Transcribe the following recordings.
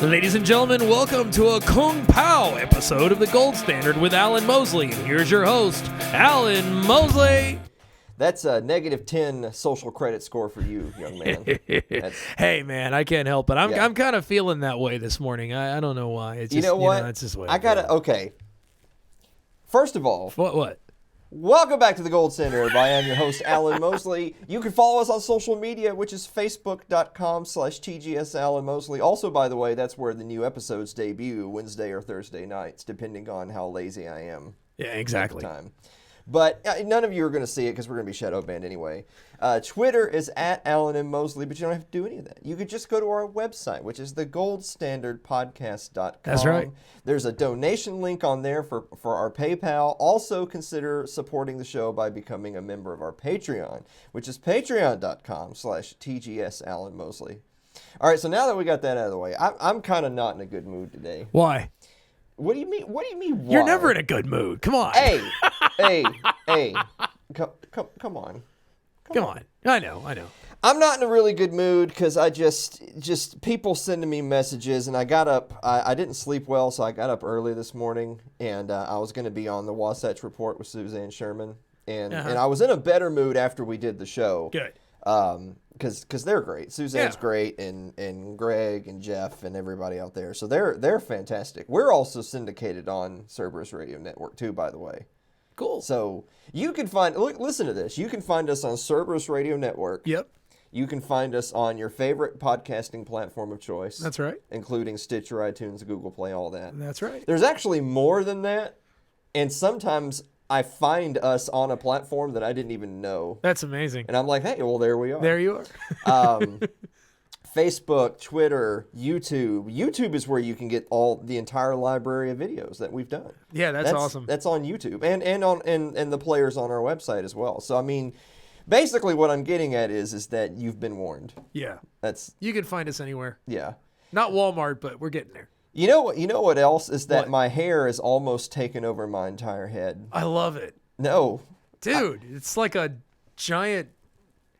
Ladies and gentlemen, welcome to a Kung Pao episode of The Gold Standard with Alan Mosley. Here's your host, Alan Mosley. That's a negative 10 social credit score for you, young man. Hey, man, I can't help it. I'm kind of feeling that way this morning. I don't know why. It's just, you know what? It's just the way okay. First of all. What? Welcome back to The Gold Standard, everybody. I'm your host, Alan Mosley. You can follow us on social media, which is facebook.com/TGS Alan Mosley. Also, by the way, that's where the new episodes debut, Wednesday or Thursday nights, depending on how lazy I am. Yeah, exactly. At the time. But none of you are going to see it because we're going to be shadow banned anyway. Twitter is at Alan M. Mosley, but you don't have to do any of that. You could just go to our website, which is thegoldstandardpodcast.com. That's right. There's a donation link on there for our PayPal. Also consider supporting the show by becoming a member of our Patreon, which is patreon.com/TGS Alan Mosley. All right, so now that we got that out of the way, I'm kind of not in a good mood today. Why? What do you mean? What do you mean? Why? You're never in a good mood. Come on. Hey. Come on. Come on. I know. I'm not in a really good mood because I just people sending me messages, and I got up. I didn't sleep well, so I got up early this morning, and I was going to be on the Wasatch Report with Suzanne Sherman, and I was in a better mood after we did the show. Good. Because they're great. Suzanne's great, and Greg and Jeff and everybody out there. So they're fantastic. We're also syndicated on Cerberus Radio Network too, by the way. Cool. So you can listen to this. You can find us on Cerberus Radio Network. Yep. You can find us on your favorite podcasting platform of choice. That's right. Including Stitcher, iTunes, Google Play, all that. That's right. There's actually more than that, and sometimes I find us on a platform that I didn't even know. That's amazing. And I'm like, hey, well, there we are. There you are. Facebook, Twitter, YouTube. YouTube is where you can get the entire library of videos that we've done. Yeah, that's awesome. That's on YouTube and the players on our website as well. So I mean, basically what I'm getting at is that you've been warned. Yeah. You can find us anywhere. Yeah. Not Walmart, but we're getting there. You know what else is that my hair has almost taken over my entire head. I love it. No. Dude, it's like a giant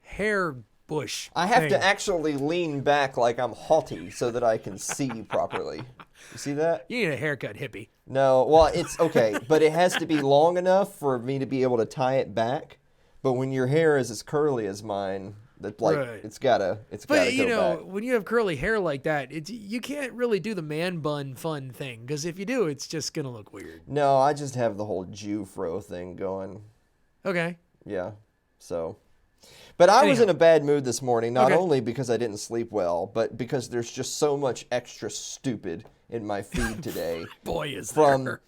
hair bush. I have to actually lean back like I'm haughty so that I can see properly. You see that? You need a haircut, hippie. No, well, it's okay, but it has to be long enough for me to be able to tie it back. But when your hair is as curly as mine, it's gotta go back. When you have curly hair like that, you can't really do the man bun fun thing, because if you do, it's just gonna look weird. No, I just have the whole Jew fro thing going. Okay. Yeah. So, but I was in a bad mood this morning, not only because I didn't sleep well, but because there's just so much extra stupid in my feed today. Boy, is there.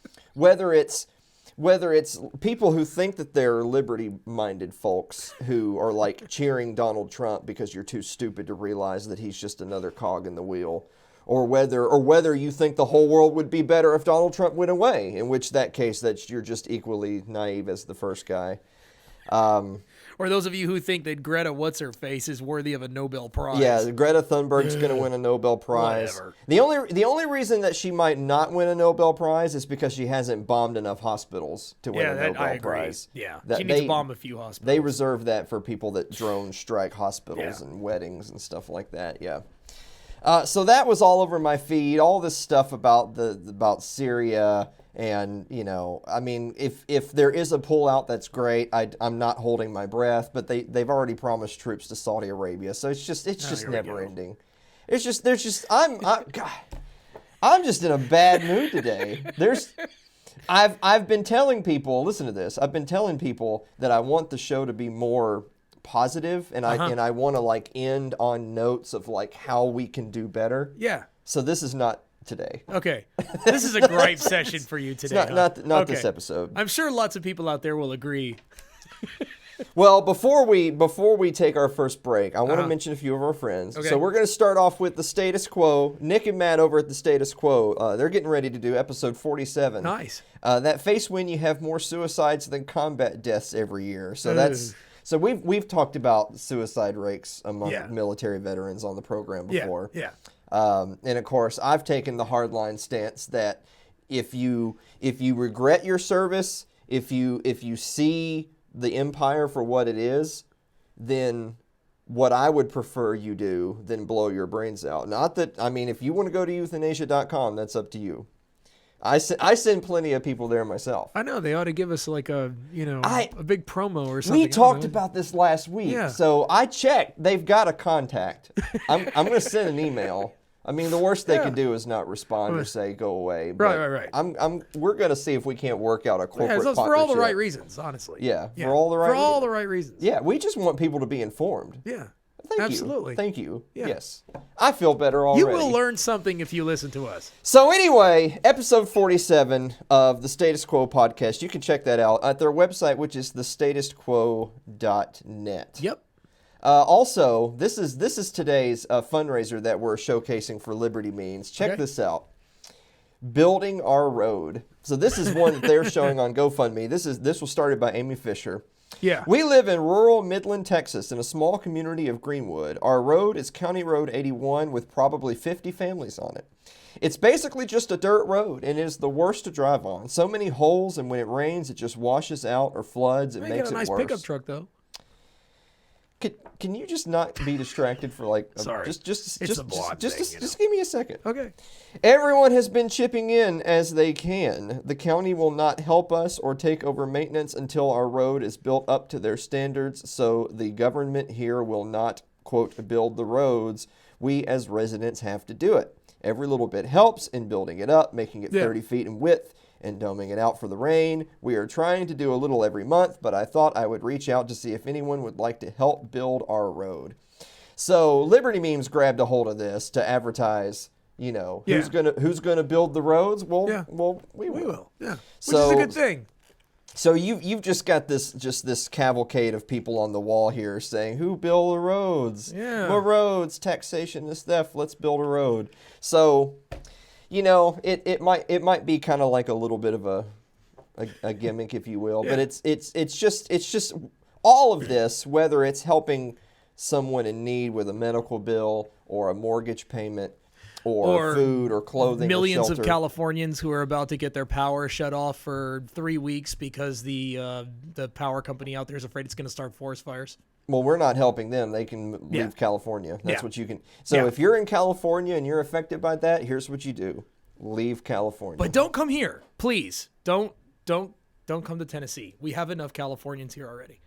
Whether it's people who think that they're liberty-minded folks who are like cheering Donald Trump because you're too stupid to realize that he's just another cog in the wheel, or whether you think the whole world would be better if Donald Trump went away, in which that case you're just equally naive as the first guy. Or those of you who think that Greta What's-Her-Face is worthy of a Nobel Prize. Yeah, Greta Thunberg's going to win a Nobel Prize. Whatever. The only reason that she might not win a Nobel Prize is because she hasn't bombed enough hospitals to win a Nobel Prize. Yeah, she needs to bomb a few hospitals. They reserve that for people that drone strike hospitals and weddings and stuff like that, yeah. So that was all over my feed, all this stuff about Syria. And, I mean, if there is a pullout, that's great. I'm not holding my breath, but they've already promised troops to Saudi Arabia. So it's just never ending. I'm just in a bad mood today. I've been telling people, listen to this. I've been telling people that I want the show to be more positive, and I want to end on notes of how we can do better. Yeah. So this is not today. Okay. This is a gripe session for you today. Not this episode. I'm sure lots of people out there will agree. Well, before we take our first break, I want to mention a few of our friends. Okay. So we're going to start off with the Status Quo. Nick and Matt over at the Status Quo, they're getting ready to do episode 47. Nice. That face win, you have more suicides than combat deaths every year. So So we've talked about suicide rates among military veterans on the program before. Yeah. And of course, I've taken the hardline stance that if you regret your service, if you see the empire for what it is, then what I would prefer you do than blow your brains out. Not that, I mean, if you want to go to euthanasia.com, that's up to you. I send plenty of people there myself. I know they ought to give us like a big promo or something. We talked about this last week, so I checked. They've got a contact. I'm going to send an email. I mean, the worst they can do is not respond or say go away. But right. We're going to see if we can't work out a corporate partnership. For all the right reasons, honestly. Yeah, for all the right reasons. Yeah, we just want people to be informed. Yeah. Absolutely. Thank you. Yeah. Yes. I feel better already. You will learn something if you listen to us. So anyway, episode 47 of the Status Quo podcast, you can check that out at their website, which is thestatusquo.net. Yep. Also, this is today's fundraiser that we're showcasing for Liberty Means. Check this out. Building Our Road. So this is one that they're showing on GoFundMe. This was started by Amy Fisher. Yeah. We live in rural Midland, Texas, in a small community of Greenwood. Our road is County Road 81 with probably 50 families on it. It's basically just a dirt road, and it is the worst to drive on. So many holes, and when it rains, it just washes out or floods. It makes it worse. You got a nice pickup truck, though. Can you just not be distracted for like? Sorry. Just give me a second. Okay. Everyone has been chipping in as they can. The county will not help us or take over maintenance until our road is built up to their standards. So the government here will not, quote, build the roads. We as residents have to do it. Every little bit helps in building it up, making it 30 feet in width, and doming it out for the rain. We are trying to do a little every month, but I thought I would reach out to see if anyone would like to help build our road. So Liberty Memes grabbed a hold of this to advertise, who's gonna build the roads. Well, we will. Yeah. Which is a good thing. So you've just got this cavalcade of people on the wall here saying, who build the roads? Yeah. The roads, taxation is theft, let's build a road. So it might be kind of like a little bit of a gimmick, if you will, but it's just all of this, whether it's helping someone in need with a medical bill or a mortgage payment or food or clothing, millions or of Californians who are about to get their power shut off for 3 weeks because the power company out there is afraid it's going to start forest fires. Well, we're not helping them. They can leave California. That's what you can. So if you're in California and you're affected by that, here's what you do. Leave California. But don't come here. Please. Don't come to Tennessee. We have enough Californians here already.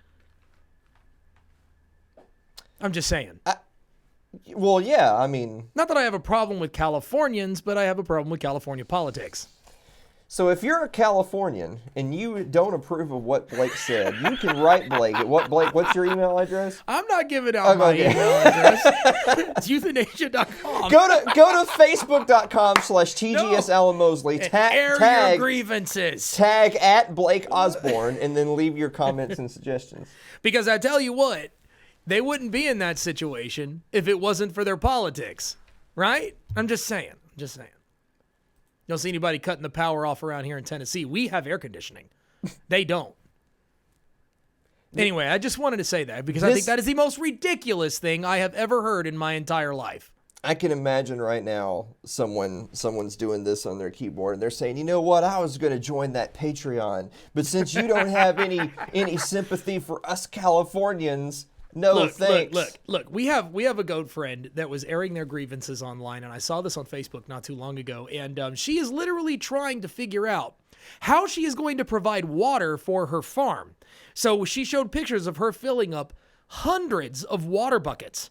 I'm just saying. Well, yeah, I mean. Not that I have a problem with Californians, but I have a problem with California politics. So if you're a Californian and you don't approve of what Blake said, you can write Blake. What's your email address? I'm not giving out my email address. It's euthanasia.com. Go to facebook.com/TGS Alan Mosley. Air your grievances. Tag at Blake Osborne and then leave your comments and suggestions. Because I tell you what, they wouldn't be in that situation if it wasn't for their politics, right? I'm just saying. You don't see anybody cutting the power off around here in Tennessee. We have air conditioning. They don't. Anyway, I just wanted to say that because I think that is the most ridiculous thing I have ever heard in my entire life. I can imagine right now someone's doing this on their keyboard and they're saying, you know what, I was going to join that Patreon, but since you don't have any sympathy for us Californians, thanks. Look. We have a goat friend that was airing their grievances online, and I saw this on Facebook not too long ago, and she is literally trying to figure out how she is going to provide water for her farm. So she showed pictures of her filling up hundreds of water buckets,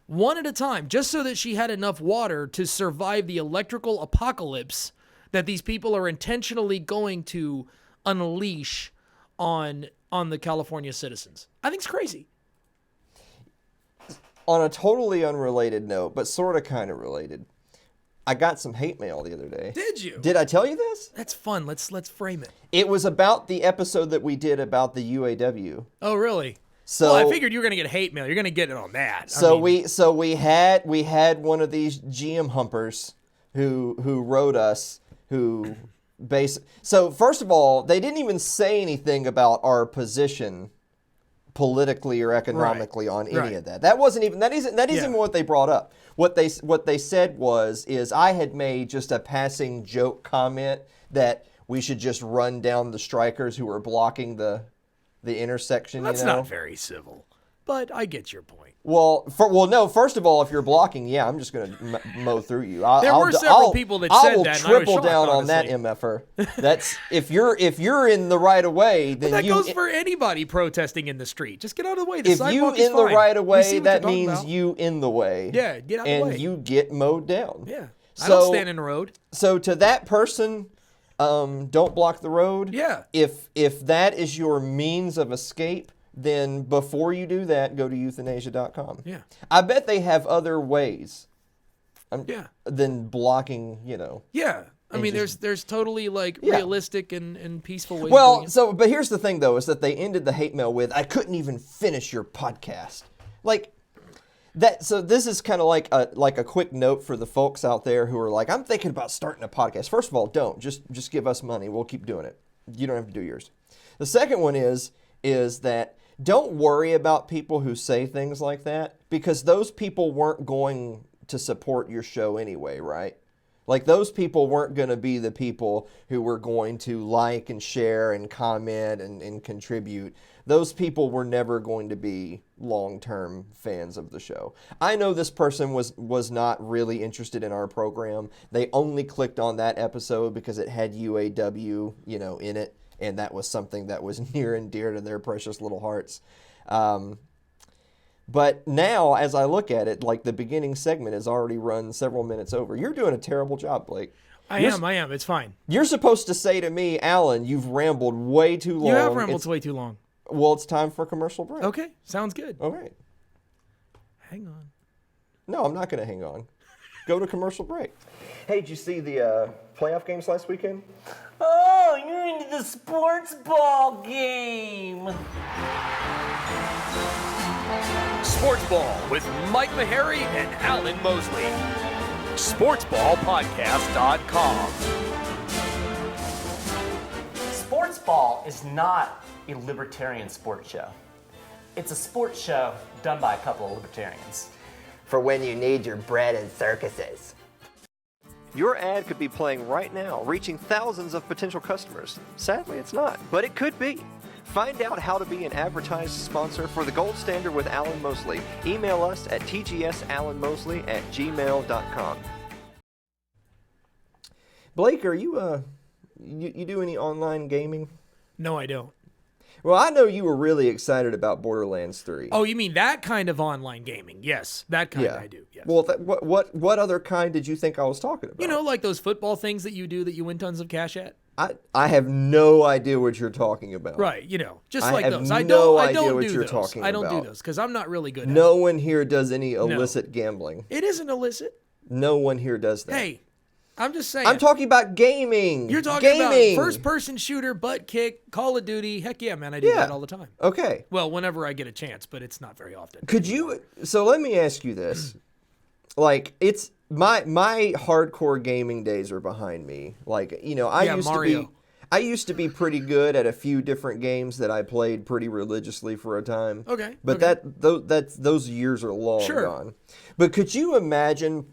one at a time, just so that she had enough water to survive the electrical apocalypse that these people are intentionally going to unleash on the California citizens. I think it's crazy. On a totally unrelated note, but sort of kind of related, I got some hate mail the other day. Did you? Did I tell you this? That's fun. Let's frame it. It was about the episode that we did about the UAW. Oh, really? So I figured you were going to get hate mail. You're going to get it on that. We had one of these GM humpers who wrote us So first of all, they didn't even say anything about our position politically or economically on any of that. That isn't even what they brought up. What they said is I had made just a passing joke comment that we should just run down the strikers who were blocking the intersection. Well, that's not very civil. but I get your point. Well, no. First of all, if you're blocking, yeah, I'm just going to mow through you. There were several people that said that. I will triple shocked, down honestly. on that, MFR. That's if you're in the right of way, then But that goes for anybody protesting in the street. Just get out of the way. The if you sidewalk is in the fine. right of We see way, what that you're talking means about. you in the way. Yeah, get out of the way. And you get mowed down. Yeah, I So, don't stand in the road. So to that person, don't block the road. Yeah. If that is your means of escape, then before you do that, go to euthanasia.com. Yeah. I bet they have other ways. Yeah. Than blocking, Yeah. I mean, there's totally realistic and peaceful ways of doing Well, it. but here's the thing though, is that they ended the hate mail with, "I couldn't even finish your podcast." Like that. So this is kind of like a quick note for the folks out there who are like, "I'm thinking about starting a podcast." First of all, don't just give us money. We'll keep doing it. You don't have to do yours. The second one is that don't worry about people who say things like that, because those people weren't going to support your show anyway, right? Like those people weren't going to be the people who were going to like and share and comment and contribute. Those people were never going to be long-term fans of the show. I know this person was not really interested in our program. They only clicked on that episode because it had UAW, in it. And that was something that was near and dear to their precious little hearts. But now, as I look at it, the beginning segment has already run several minutes over. You're doing a terrible job, Blake. I am. It's fine. You're supposed to say to me, "Alan, you've rambled way too long." You have rambled way too long. Well, it's time for a commercial break. Okay, sounds good. All right. Hang on. No, I'm not going to hang on. Go to commercial break. Hey, did you see the playoff games last weekend? Oh, you're into the sports ball game. Sports Ball with Mike Meharry and Alan Mosley. SportsBallPodcast.com. Sports ball is not a libertarian sports show. It's a sports show done by a couple of libertarians. For when you need your bread and circuses. Your ad could be playing right now, reaching thousands of potential customers. Sadly, it's not, but it could be. Find out how to be an advertised sponsor for The Gold Standard with Alan Mosley. Email us at tgsalanmosley@gmail.com. Blake, are you you do any online gaming? No, I don't. Well, I know you were really excited about Borderlands 3. Oh, you mean that kind of online gaming? Yes, that kind I do. Yes. Well, what other kind did you think I was talking about? Like those football things that you do that you win tons of cash at. I have no idea what you're talking about. Right, just I like have those. no I don't idea what do you're those. talking I don't about. do those because I'm not really good at it. No one here does any illicit gambling. It isn't illicit. No one here does that. Hey, I'm just saying. I'm talking about gaming. You're talking about first-person shooter, butt kick, Call of Duty. Heck yeah, man, I do that all the time. Okay. Well, whenever I get a chance, but it's not very often. So let me ask you this. It's my hardcore gaming days are behind me. I used to be pretty good at a few different games that I played pretty religiously for a time. Okay. But those years are long gone. But could you imagine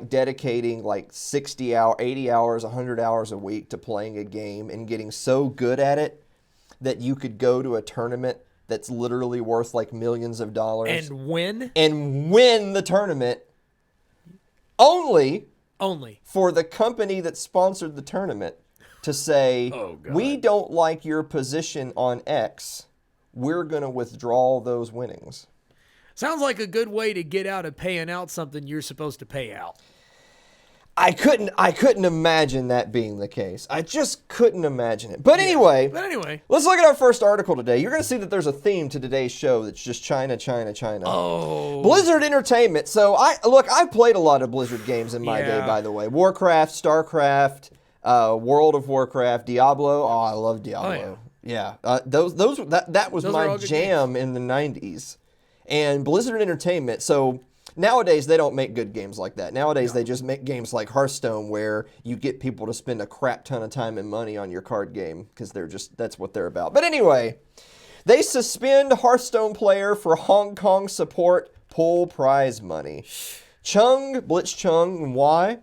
dedicating 60 hours, 80 hours, 100 hours a week to playing a game and getting so good at it that you could go to a tournament that's literally worth millions of dollars and win the tournament only for the company that sponsored the tournament to say, "We don't like your position on X. We're going to withdraw those winnings." Sounds like a good way to get out of paying out something you're supposed to pay out. I couldn't imagine that being the case. I just couldn't imagine it. But anyway, let's look at our first article today. You're going to see that there's a theme to today's show that's just China, China, China. Oh. Blizzard Entertainment. So I've played a lot of Blizzard games in my day, by the way. Warcraft, StarCraft, World of Warcraft, Diablo. Oh, I love Diablo. Oh, yeah. That was my jam in the 90s. And Blizzard Entertainment, so nowadays they don't make good games like that. Nowadays they just make games like Hearthstone where you get people to spend a crap ton of time and money on your card game because that's what they're about. But anyway, they suspend Hearthstone player for Hong Kong support pool prize money. Blitzchung Wai,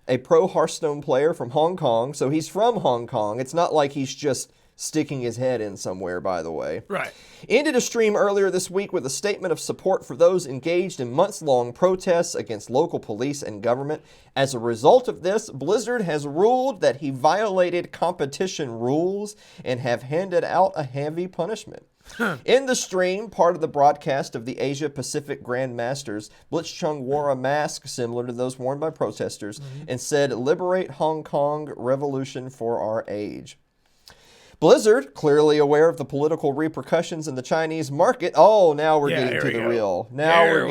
a pro Hearthstone player from Hong Kong, so he's from Hong Kong. It's not like he's just sticking his head in somewhere, by the way. Right. Ended a stream earlier this week with a statement of support for those engaged in months-long protests against local police and government. As a result of this, Blizzard has ruled that he violated competition rules and have handed out a heavy punishment. In the stream, part of the broadcast of the Asia Pacific Grand Masters, Blitzchung wore a mask similar to those worn by protesters and said, "Liberate Hong Kong, revolution for our age." Blizzard, clearly aware of the political repercussions in the Chinese market. Oh, now we're getting to the real. There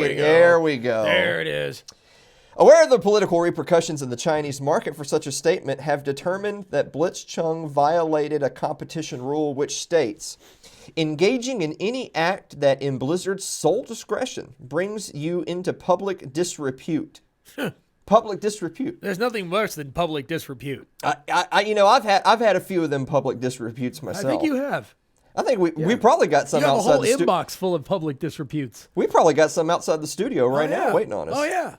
we go. There it is. Aware of the political repercussions in the Chinese market for such a statement, have determined that Blitzchung violated a competition rule which states, engaging in any act that in Blizzard's sole discretion brings you into public disrepute. Public disrepute. There's nothing worse than public disrepute. I've had a few of them public disreputes myself. I think you have. I think we probably got some You have a outside whole the inbox full of public disreputes. We probably got some outside the studio right now waiting on us. Oh, yeah.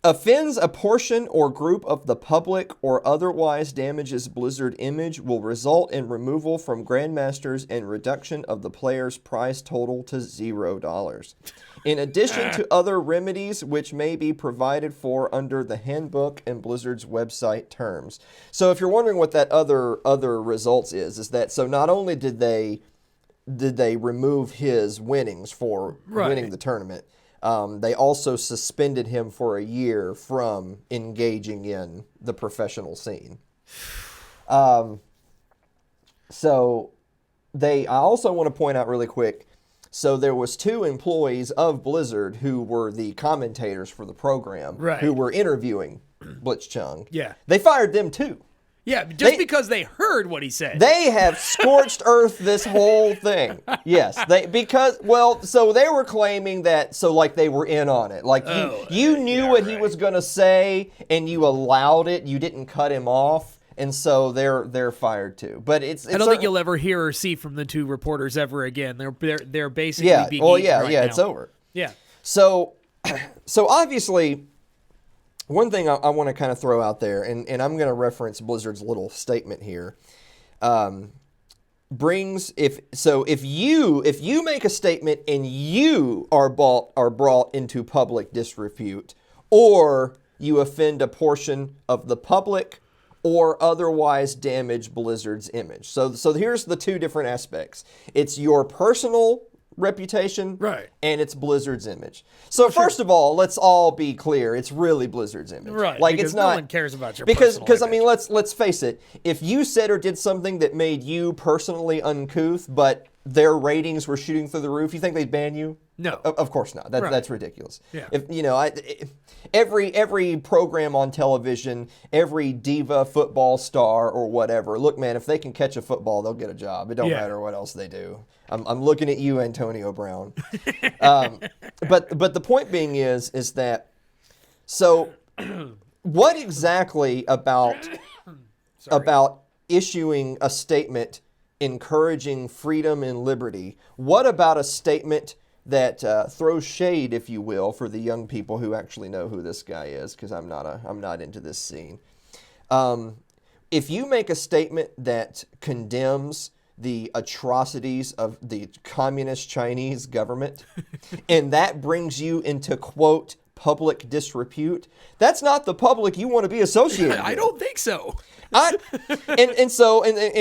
Offends a portion or group of the public or otherwise damages Blizzard image will result in removal from Grandmasters and reduction of the player's prize total to $0. In addition to other remedies which may be provided for under the handbook and Blizzard's website terms. So if you're wondering what that other results is that so not only did they remove his winnings for winning the tournament, they also suspended him for a year from engaging in the professional scene. I also want to point out really quick, so there was 2 employees of Blizzard who were the commentators for the program, who were interviewing Blitzchung. Yeah. They fired them too. Yeah, because they heard what he said. They have scorched earth this whole thing. Yes, so they were claiming that, they were in on it. Like you knew what he was going to say and you allowed it. You didn't cut him off, and so they're fired too. But it's I don't think you'll ever hear or see from the 2 reporters ever again. They're basically being eaten right now. It's over. Yeah. So obviously, one thing I want to kind of throw out there, and I'm going to reference Blizzard's little statement here, if you make a statement and you are brought into public disrepute, or you offend a portion of the public or otherwise damage Blizzard's image. So here's the 2 different aspects. It's your personal reputation, and it's Blizzard's image. So first of all, let's all be clear, it's really Blizzard's image. Right. Like because it's not no one cares about your because personal I mean let's face it, if you said or did something that made you personally uncouth, but their ratings were shooting through the roof, you think they'd ban you? No. Of course not. That's ridiculous. Yeah. If every program on television, every diva football star or whatever, look, man, if they can catch a football, they'll get a job. It don't matter what else they do. I'm looking at you, Antonio Brown. But the point being is that, so what exactly about issuing a statement encouraging freedom and liberty? What about a statement that throws shade, if you will, for the young people who actually know who this guy is? Because I'm not into this scene. If you make a statement that condemns the atrocities of the communist Chinese government, and that brings you into, quote, public disrepute, that's not the public you want to be associated with. I don't think so. And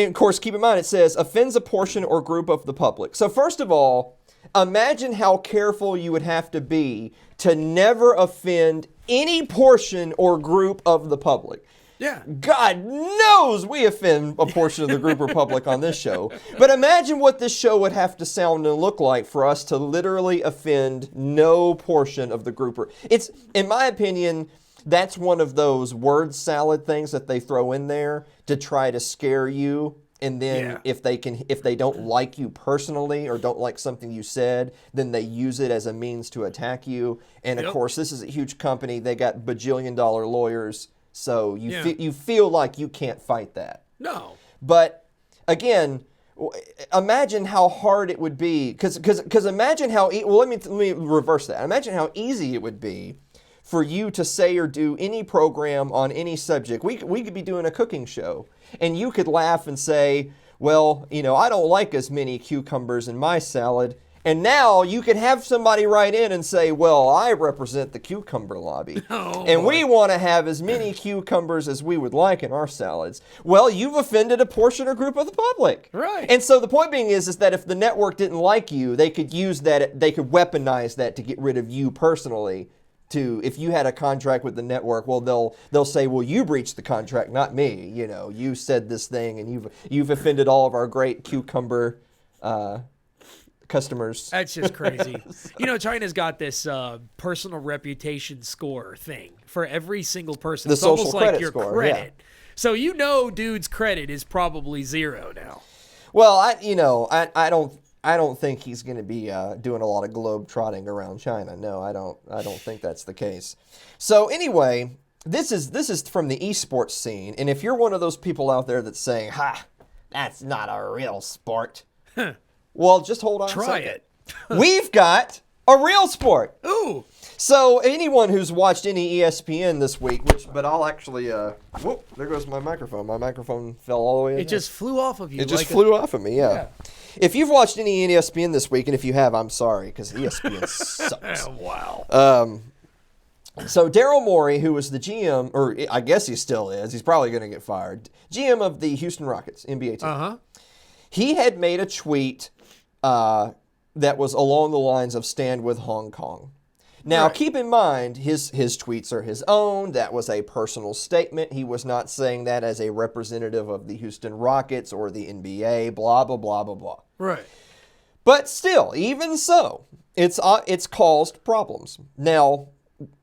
of course, keep in mind, it says offends a portion or group of the public. So first of all, imagine how careful you would have to be to never offend any portion or group of the public. Yeah. God knows we offend a portion of the group or public on this show. But imagine what this show would have to sound and look like for us to literally offend no portion of the group. It's, in my opinion, that's one of those word salad things that they throw in there to try to scare you. And then if they don't like you personally or don't like something you said, then they use it as a means to attack you. And of course, this is a huge company. They got bajillion-dollar lawyers. So you feel like you can't fight that. No. But again, imagine how hard it would be. Because imagine how let me reverse that. Imagine how easy it would be for you to say or do any program on any subject. We could be doing a cooking show, and you could laugh and say, well, I don't like as many cucumbers in my salad. And now you can have somebody write in and say, well, I represent the cucumber lobby. And we want to have as many cucumbers as we would like in our salads. Well, you've offended a portion or group of the public. Right. And so the point being is that if the network didn't like you, they could use that, they could weaponize that to get rid of you personally. If you had a contract with the network, well, they'll say, well, you breached the contract, not me. You said this thing and you've offended all of our great cucumber customers. That's just crazy. China's got this personal reputation score thing for every single person. The it's social almost credit like your score, credit. Yeah. So dude's credit is probably 0 now. Well, I don't think he's going to be doing a lot of globe trotting around China. No, I don't think that's the case. So anyway, this is from the esports scene, and if you're one of those people out there that's saying, "Ha, that's not a real sport," well, just hold on. Try it. We've got a real sport. Ooh. So anyone who's watched any ESPN this week, but I'll actually, whoop, there goes my microphone. My microphone fell all the way in. It just flew off of you. It just flew off of me, yeah. If you've watched any ESPN this week, and if you have, I'm sorry, because ESPN sucks. Wow. So Daryl Morey, who was the GM, or I guess he still is, he's probably going to get fired, GM of the Houston Rockets, NBA team. Uh-huh. He had made a tweet that was along the lines of stand with Hong Kong. Now, keep in mind, his tweets are his own. That was a personal statement. He was not saying that as a representative of the Houston Rockets or the NBA, blah, blah, blah, blah, blah. Right. But still, even so, it's caused problems. Now,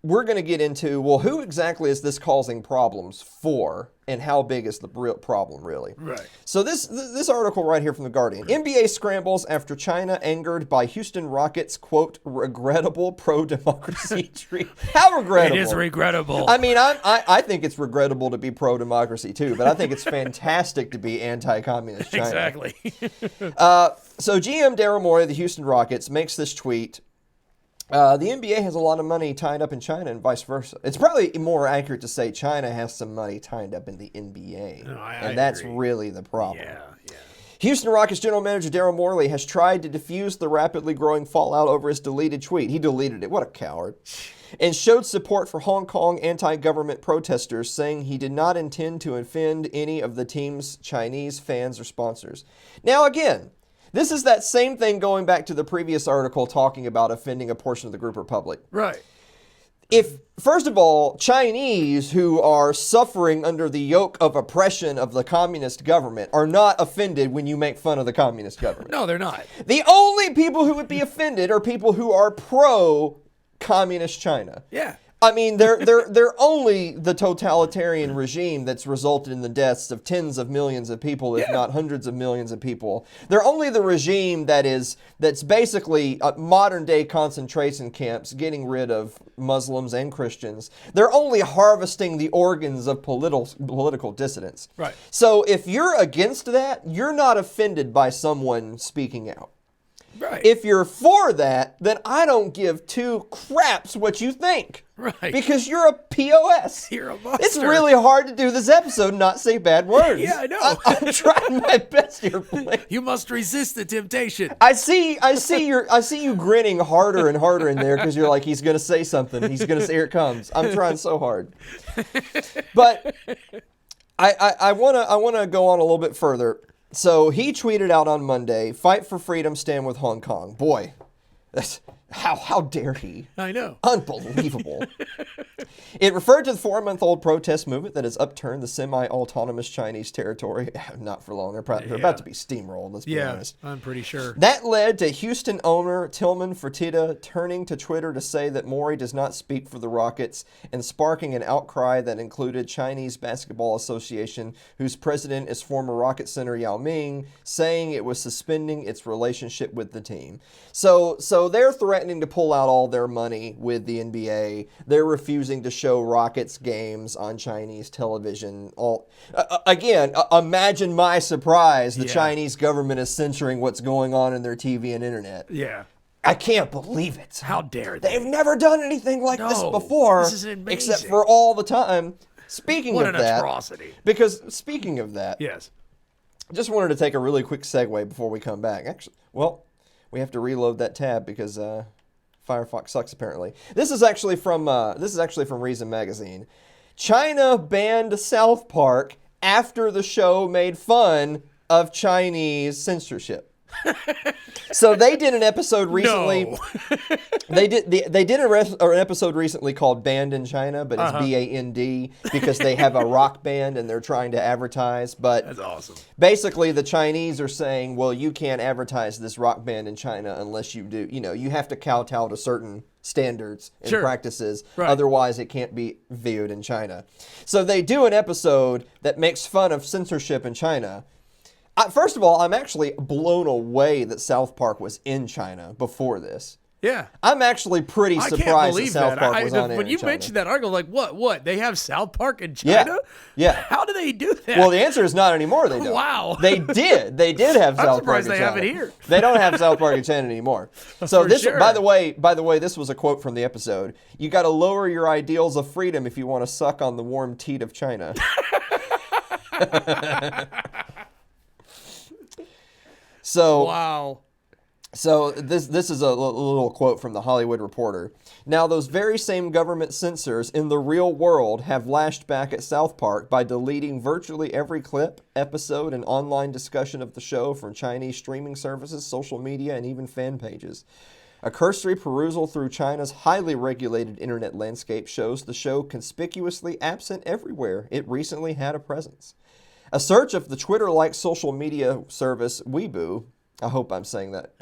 we're going to get into, well, who exactly is this causing problems for, and how big is the real problem, really? Right. So this article right here from The Guardian. NBA scrambles after China angered by Houston Rockets, quote, regrettable pro-democracy tweet. How regrettable? It is regrettable. I mean, I think it's regrettable to be pro-democracy, too, but I think it's fantastic to be anti-communist China. Exactly. So GM Daryl Morey of the Houston Rockets makes this tweet. The NBA has a lot of money tied up in China and vice versa. It's probably more accurate to say China has some money tied up in the NBA. No, I and that's agree. really the problem. Yeah. Houston Rockets general manager Daryl Morey has tried to defuse the rapidly growing fallout over his deleted tweet. He deleted it. What a coward. And showed support for Hong Kong anti-government protesters, saying he did not intend to offend any of the team's Chinese fans or sponsors. Now, again, this is that same thing going back to the previous article talking about offending a portion of the group or public. Right. If, first of all, Chinese who are suffering under the yoke of oppression of the communist government are not offended when you make fun of the communist government. No, they're not. The only people who would be offended are people who are pro-communist China. Yeah. I mean, they're only the totalitarian regime that's resulted in the deaths of tens of millions of people, if not hundreds of millions of people. They're only the regime that's basically modern day concentration camps, getting rid of Muslims and Christians. They're only harvesting the organs of political dissidents. Right. So if you're against that, you're not offended by someone speaking out. Right. If you're for that, then I don't give two craps what you think. Right. Because you're a POS. You're a monster. It's really hard to do this episode and not say bad words. Yeah, I know. I'm trying my best here, Blake. You must resist the temptation. I see you grinning harder and harder in there because you're like, he's gonna say something. He's gonna say, here it comes. I'm trying so hard. But I wanna go on a little bit further. So he tweeted out on Monday, "Fight for freedom, stand with Hong Kong." Boy, that's how dare he? I know. Unbelievable. It referred to the 4-month-old protest movement that has upturned the semi-autonomous Chinese territory. Not for long. They're about to be steamrolled, let's be honest. I'm pretty sure. That led to Houston owner Tillman Fertitta turning to Twitter to say that Morey does not speak for the Rockets and sparking an outcry that included Chinese Basketball Association, whose president is former Rocket center Yao Ming, saying it was suspending its relationship with the team. So they're threatening to pull out all their money with the NBA. They're refusing to show Rockets games on Chinese television. Imagine my surprise. The Chinese government is censoring what's going on in their TV and internet. Yeah. I can't believe it. How dare they? They've never done anything like this No, before. this is amazing. Except for all the time. Speaking What of an that, atrocity. because speaking of that, Yes. just wanted to take a really quick segue before we come back. Actually, well, we have to reload that tab because Firefox sucks apparently. This is actually from Reason Magazine. China banned South Park after the show made fun of Chinese censorship. So they did an episode recently. No. They did an episode recently called "Banned in China," but it's BAND because they have a rock band and they're trying to advertise. But That's awesome. basically, the Chinese are saying, "Well, you can't advertise this rock band in China unless you do. You have to kowtow to certain standards and Sure. practices. Right. Otherwise, it can't be viewed in China." So they do an episode that makes fun of censorship in China. First of all, I'm actually blown away that South Park was in China before this. Yeah. I'm actually pretty I can't surprised that believe South that. Park was on air When in you China. mentioned that article, like, what? They have South Park in Yeah. China? Yeah. How do they do that? Well, the answer is not anymore. They don't. Wow. They did. They did have I'm South Park surprised in they China. have it here. They don't have South Park in China anymore. So For this, sure. by the way, this was a quote from the episode. You got to lower your ideals of freedom if you want to suck on the warm teat of China. So Wow. So this is a little quote from the Hollywood Reporter. Now, those very same government censors in the real world have lashed back at South Park by deleting virtually every clip, episode, and online discussion of the show from Chinese streaming services, social media, and even fan pages. A cursory perusal through China's highly regulated internet landscape shows the show conspicuously absent everywhere it recently had a presence. A search of the Twitter-like social media service Weibo, I hope I'm saying that.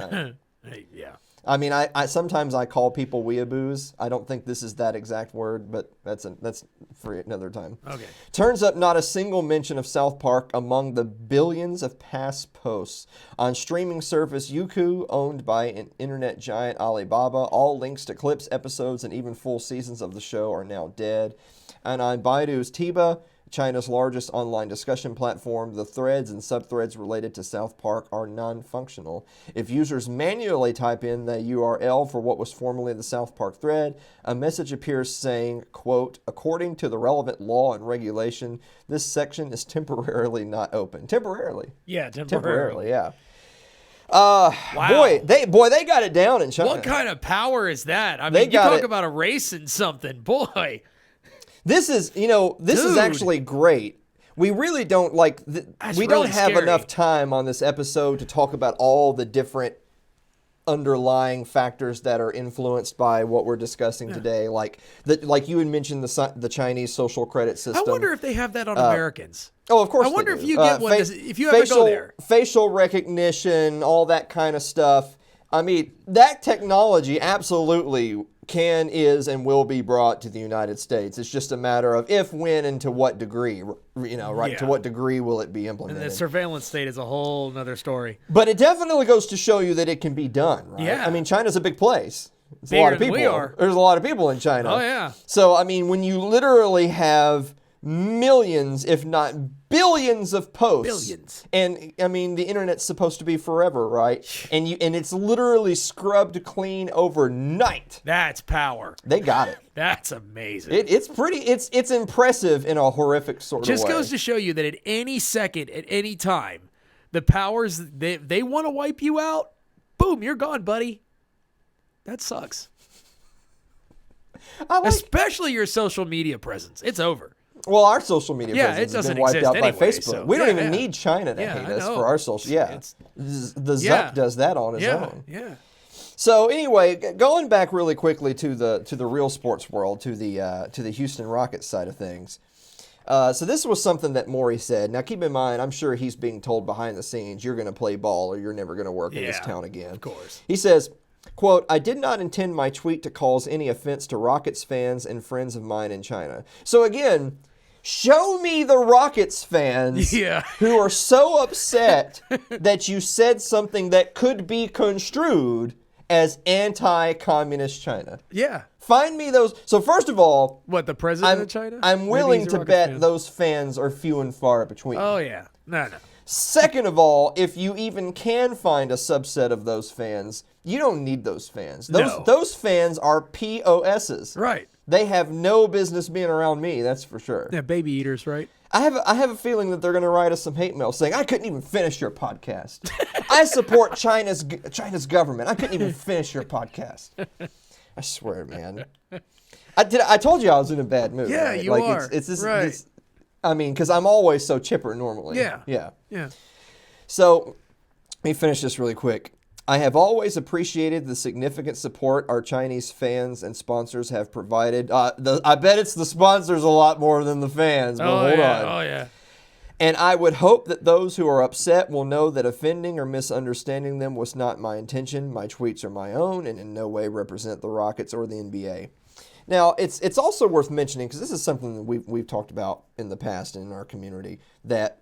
Hey, yeah. I mean, I sometimes I call people weeaboos. I don't think this is that exact word, but that's for another time. Okay. Turns up not a single mention of South Park among the billions of past posts. On streaming service Youku, owned by an internet giant Alibaba, all links to clips, episodes, and even full seasons of the show are now dead. And on Baidu's Tiba, China's largest online discussion platform, the threads and subthreads related to South Park are non-functional. If users manually type in the URL for what was formerly the South Park thread, a message appears saying, quote, according to the relevant law and regulation, this section is temporarily not open. Temporarily. Yeah, Temporarily, yeah. Wow. Boy, they got it down in China. What kind of power is that? I They mean, you got talk it. about erasing something. Boy. This is, this is Dude. actually great. We really don't That's we don't really have scary. enough time on this episode to talk about all the different underlying factors that are influenced by what we're discussing today. Like you had mentioned the Chinese social credit system. I wonder if they have that on Americans. Oh, of course. I wonder they if do. you get one. If you ever go there. Facial recognition, all that kind of stuff. I mean, that technology absolutely can, is, and will be brought to the United States. It's just a matter of if, when, and to what degree. Right? Yeah. To what degree will it be And implemented? the surveillance state is a whole nother story. But it definitely goes to show you that it can be done. Right? Yeah. I mean, China's a big place. There's a lot of Bigger than people. we are. There's a lot of people in China. Oh, yeah. So, I mean, when you literally have millions, if not billions of posts. Billions. And I mean, the internet's supposed to be forever, right? And it's literally scrubbed clean overnight. That's power. They got it. That's amazing. It's impressive in a horrific sort Just of way. goes to show you that at any second, at any time, the powers they want to wipe you out. Boom, you're gone, buddy. That sucks. Especially your social media presence. It's over. Well, our social media Yeah, presence it has been doesn't wiped exist out by anyway, Facebook. so- We don't yeah, even yeah. need China to Yeah, hate I us know. for our social. Yeah, It's- the Zuck Yeah. does that on his Yeah, own. yeah. So anyway, going back really quickly to the real sports world, to the Houston Rockets side of things. So this was something that Morey said. Now keep in mind, I'm sure he's being told behind the scenes, you're going to play ball or you're never going to work in this Yeah, town again. of course. He says, quote, I did not intend my tweet to cause any offense to Rockets fans and friends of mine in China. So again, show me the Rockets fans Yeah. who are so upset that you said something that could be construed as anti-communist China. Yeah. Find me those. So first of all, What, the president of China? I'm Maybe willing he's a to Rockets bet fan. those fans are few and far between. Oh, yeah. No. Second of all, if you even can find a subset of those fans, you don't need those fans. Those fans are POSs. Right. They have no business being around me, that's for sure. Yeah, baby eaters, right? I have a feeling that they're going to write us some hate mail saying, I couldn't even finish your podcast. I support China's government. I couldn't even finish your podcast. I swear, man. I told you I was in a bad mood. Yeah, right? you like, are. It's this, right. this, I mean, because I'm always so chipper normally. Yeah. Yeah. Yeah. So, let me finish this really quick. I have always appreciated the significant support our Chinese fans and sponsors have provided. I bet it's the sponsors a lot more than the fans, but hold on. Oh, yeah. And I would hope that those who are upset will know that offending or misunderstanding them was not my intention. My tweets are my own and in no way represent the Rockets or the NBA. Now, it's also worth mentioning, because this is something that we've talked about in the past in our community, that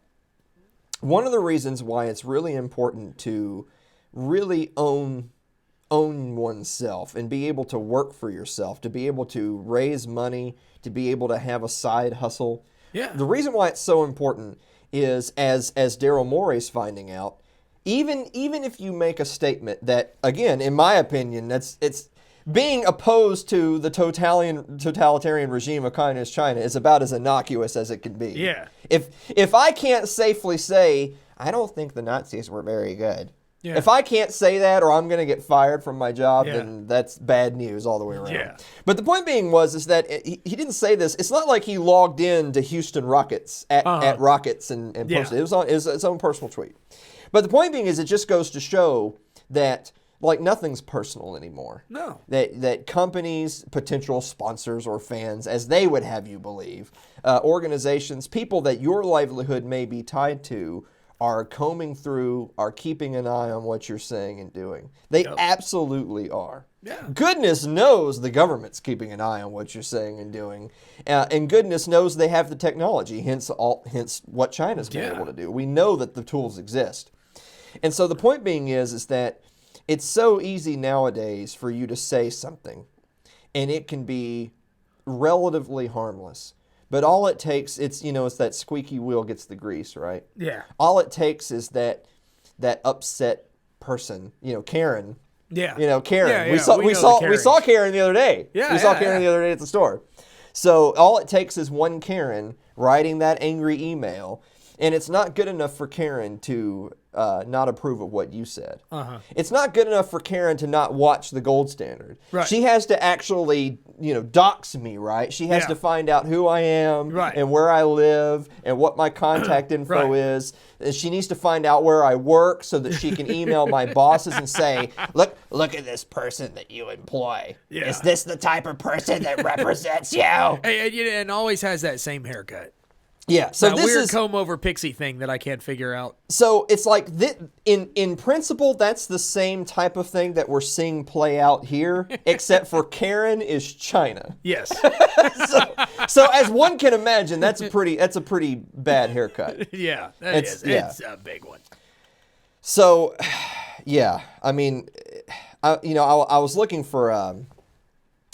one of the reasons why it's really important to really own oneself and be able to work for yourself, to be able to raise money, to be able to have a side hustle. Yeah. The reason why it's so important is, as Daryl Morey's finding out, even if you make a statement that, again, in my opinion, it's being opposed to the totalitarian regime of communist China is about as innocuous as it can be. Yeah. If I can't safely say, I don't think the Nazis were very good. Yeah. If I can't say that, or I'm going to get fired from my job, Yeah. then that's bad news all the way around. Yeah. But the point being is that he didn't say this. It's not like he logged in to Houston Rockets at Rockets and posted it. It was on his own personal tweet. But the point being is, it just goes to show that like nothing's personal anymore. No. That companies, potential sponsors or fans, as they would have you believe, organizations, people that your livelihood may be tied to, are combing through, are keeping an eye on what you're saying and doing. They absolutely are. Yeah. Goodness knows the government's keeping an eye on what you're saying and doing. And goodness knows they have the technology, hence what China's been able to do. We know that the tools exist. And so the point being is that it's so easy nowadays for you to say something, and it can be relatively harmless. But all it takes, it's that squeaky wheel gets the grease, right? Yeah. All it takes is that upset person, Karen. Yeah. Karen. Yeah, We saw Karen the other day. Yeah, we saw Karen the other day at the store. So all it takes is one Karen writing that angry email, and it's not good enough for Karen to not approve of what you said. Uh-huh. It's not good enough for Karen to not watch the gold standard. Right. She has to actually, dox me, right? She has to find out who I am and where I live and what my contact info is. And she needs to find out where I work so that she can email my bosses and say, look at this person that you employ. Yeah. Is this the type of person that represents you? And always has that same haircut. Yeah, so that this weird is comb over pixie thing that I can't figure out. So it's like in principle, that's the same type of thing that we're seeing play out here, except for Karen is China. Yes. So as one can imagine, that's a pretty bad haircut. Yeah, it's a big one. So, yeah, I mean, I was looking for.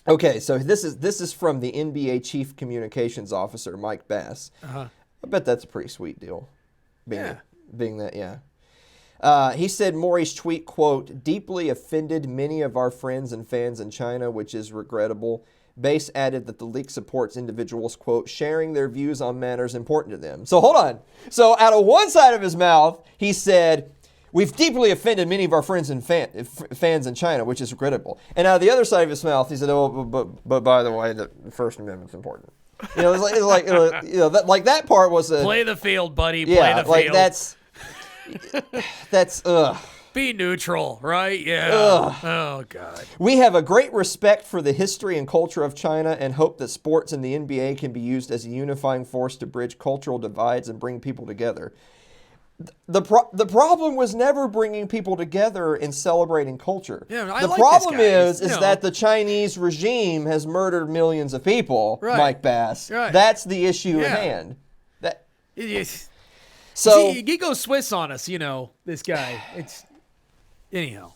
Okay, so this is from the NBA Chief Communications Officer, Mike Bass. Uh-huh. I bet that's a pretty sweet deal. Being that. He said Morey's tweet, quote, deeply offended many of our friends and fans in China, which is regrettable. Bass added that the leak supports individuals, quote, sharing their views on matters important to them. So hold on. So out of one side of his mouth, he said, we've deeply offended many of our friends and fans in China, which is regrettable. And out of the other side of his mouth, he said, but by the way, the First Amendment's important. That part was a... Play the field, buddy. Play the field. That's Be neutral, right? Yeah. Oh, God. We have a great respect for the history and culture of China and hope that sports and the NBA can be used as a unifying force to bridge cultural divides and bring people together. The problem was never bringing people together and celebrating culture. Yeah, I the like problem this guy. is that the Chinese regime has murdered millions of people, Right. Mike Bass. Right. That's the issue at Yeah. hand. So he goes Swiss on us, this guy. It's anyhow.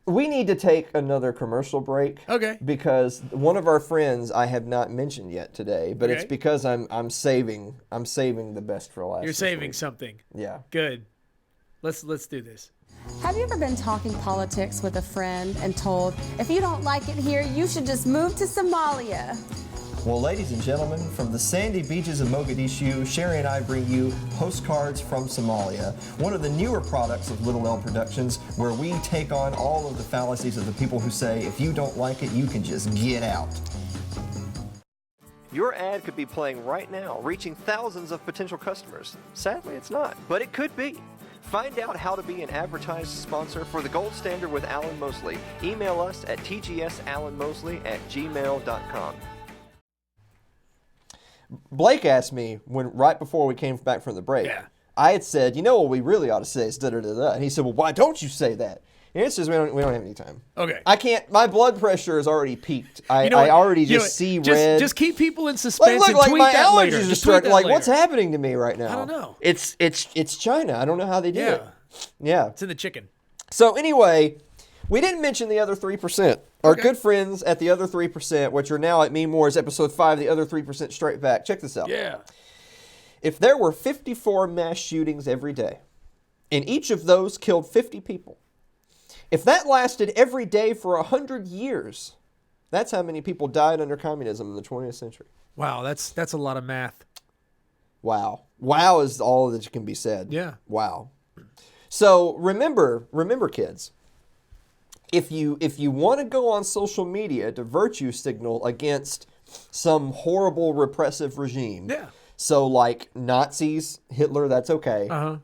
We need to take another commercial break. Okay. Because one of our friends I have not mentioned yet today, but it's Okay. because I'm saving the best for last. You're this saving week. something. Yeah. Good. Let's do this. Have you ever been talking politics with a friend and told, if you don't like it here, you should just move to Somalia? Well, ladies and gentlemen, from the sandy beaches of Mogadishu, Sherry and I bring you Postcards from Somalia, one of the newer products of Little L Productions, where we take on all of the fallacies of the people who say, if you don't like it, you can just get out. Your ad could be playing right now, reaching thousands of potential customers. Sadly, it's not, but it could be. Find out how to be an advertised sponsor for The Gold Standard with Alan Mosley. Email us at tgsalanmosley@gmail.com. Blake asked me right before we came back from the break. Yeah. I had said, what we really ought to say is da-da-da-da. And he said, well, why don't you say that? And it's just we don't have any time. Okay. I can't. My blood pressure is already peaked. I You know what? already You know just what? see red. Just keep people in suspense Look, and like tweet my that later. allergies are Just starting. tweet that Like, later. what's happening to me right now? I don't know. It's China. I don't know how they do Yeah. it. Yeah. It's in the chicken. So anyway, we didn't mention the other 3%. Our Okay. good friends at the other 3%, which are now at Me Moore's episode 5, the other 3% straight back. Check this out. Yeah. If there were 54 mass shootings every day, and each of those killed 50 people, if that lasted every day for 100 years, that's how many people died under communism in the 20th century. Wow, that's a lot of math. Wow. Wow is all that can be said. Yeah. Wow. So remember, kids, if you want to go on social media to virtue signal against some horrible repressive regime, Yeah. so like Nazis, Hitler, that's okay. Uh-huh.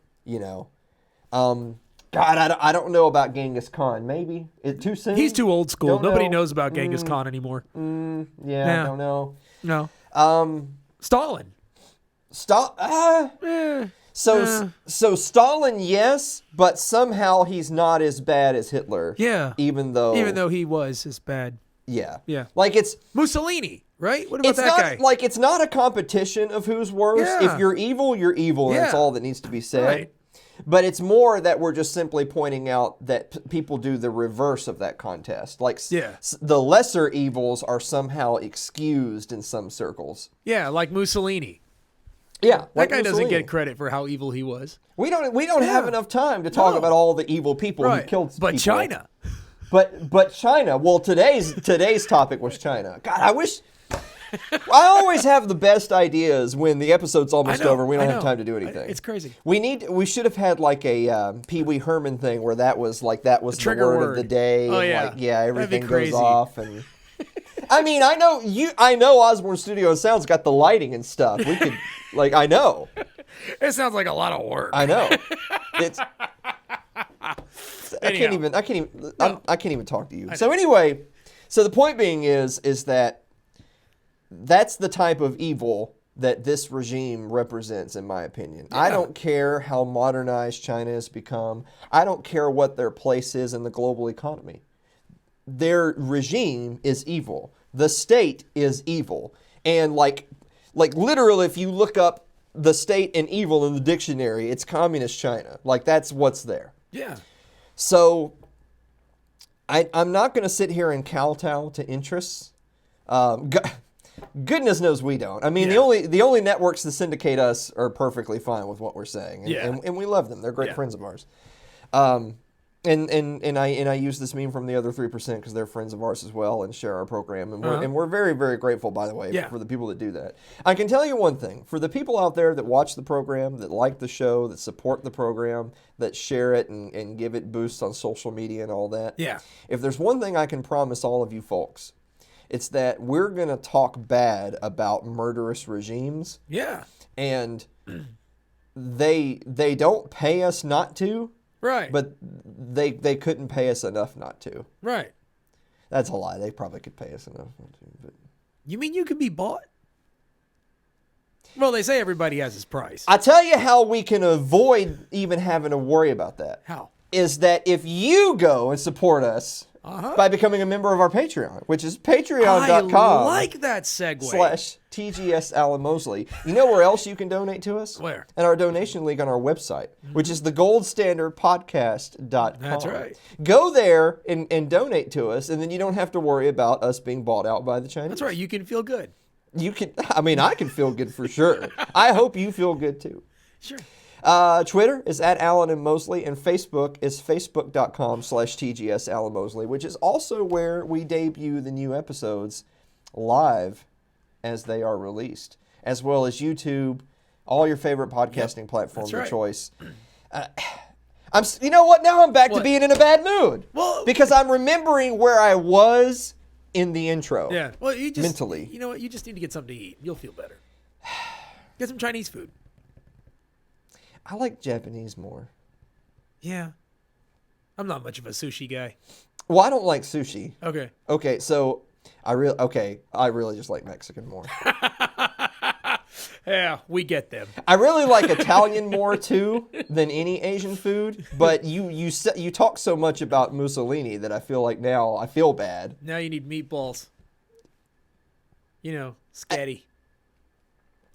God, I don't know about Genghis Khan. Maybe it's too soon. He's too old school. Don't Nobody know. knows about Genghis Khan anymore. Yeah, Yeah. I don't know. No. Stalin. So Stalin, yes, but somehow he's not as bad as Hitler. Yeah. Even though he was as bad. yeah. Yeah. Like it's Mussolini, right? What about it's that not guy? like it's not a competition of who's worse. Yeah. If you're evil, you're evil, and that's Yeah. all that needs to be said. Right. But it's more that we're just simply pointing out that people do the reverse of that contest. Like Yeah. the lesser evils are somehow excused in some circles. Yeah, like Mussolini. Yeah, That like guy doesn't Mussolini. get credit for how evil he was. We don't have enough time to talk No. about all the evil people who Right. killed But people. China. But China. Well, today's topic was China. God, I wish. I always have the best ideas when the episode's almost I know, over. We don't I have know. time to do anything. It's crazy. We should have had like a Pee Wee Herman thing where that was the trigger word of word. the day. Oh, and yeah. like, yeah, That'd be everything crazy. goes off and. I mean, I know Osborne Studio and Sound's got the lighting and stuff. We could, I know. It sounds like a lot of work. I know. It's. I can't Anyhow. even talk to you. So anyway, the point being is that that's the type of evil that this regime represents, in my opinion. Yeah. I don't care how modernized China has become. I don't care what their place is in the global economy. Their regime is evil. The state is evil. And like literally, if you look up the state and evil in the dictionary, it's communist China. Like that's what's there. Yeah. So I'm not going to sit here and kowtow to interests. Goodness knows we don't. I mean, Yeah. the only networks that syndicate us are perfectly fine with what we're saying, and, Yeah. and we love them. They're great Yeah. friends of ours. And I use this meme from the other 3% because they're friends of ours as well and share our program, and we're very, very grateful, by the way, Yeah. for the people that do that. I can tell you one thing: for the people out there that watch the program, that like the show, that support the program, that share it and give it boosts on social media and all that. Yeah. If there's one thing I can promise all of you folks, it's that we're gonna talk bad about murderous regimes, Yeah. and they don't pay us not to. Right. But they couldn't pay us enough not to. right. That's a lie. They probably could pay us enough not to. But You mean you could be bought? Well, they say everybody has his price. I tell you how we can avoid even having to worry about that. How? Is that if you go and support us by becoming a member of our Patreon, which is patreon.com. I like that segue. /TGS Alan Mosley. You know where else you can donate to us? Where? At our donation league on our website, which is thegoldstandardpodcast.com. That's right. Go there and donate to us, and then you don't have to worry about us being bought out by the Chinese. That's right. You can feel good. You can. I mean, I can feel good for sure. I hope you feel good too. Sure. Twitter is at Alan and Mosley, and Facebook is facebook.com/TGS Alan Mosley, which is also where we debut the new episodes live as they are released, as well as YouTube, all your favorite podcasting platforms of choice. You know what? Now I'm back to being in a bad mood. Well, because I'm remembering where I was in the intro. Yeah. Well, you just mentally. You know what? You just need to get something to eat. You'll feel better. Get some Chinese food. I like Japanese more. Yeah. I'm not much of a sushi guy. Well, I don't like sushi. Okay. Okay, so I really just like Mexican more. Yeah, we get them. I really like Italian more too than any Asian food, but you talk so much about Mussolini that I feel like now I feel bad. Now you need meatballs. You know, scatty.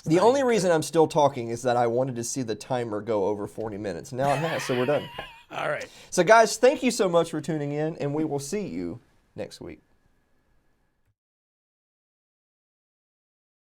The only reason I'm still talking is that I wanted to see the timer go over 40 minutes. Now it has, so we're done. All right. So guys, thank you so much for tuning in, and we will see you next week.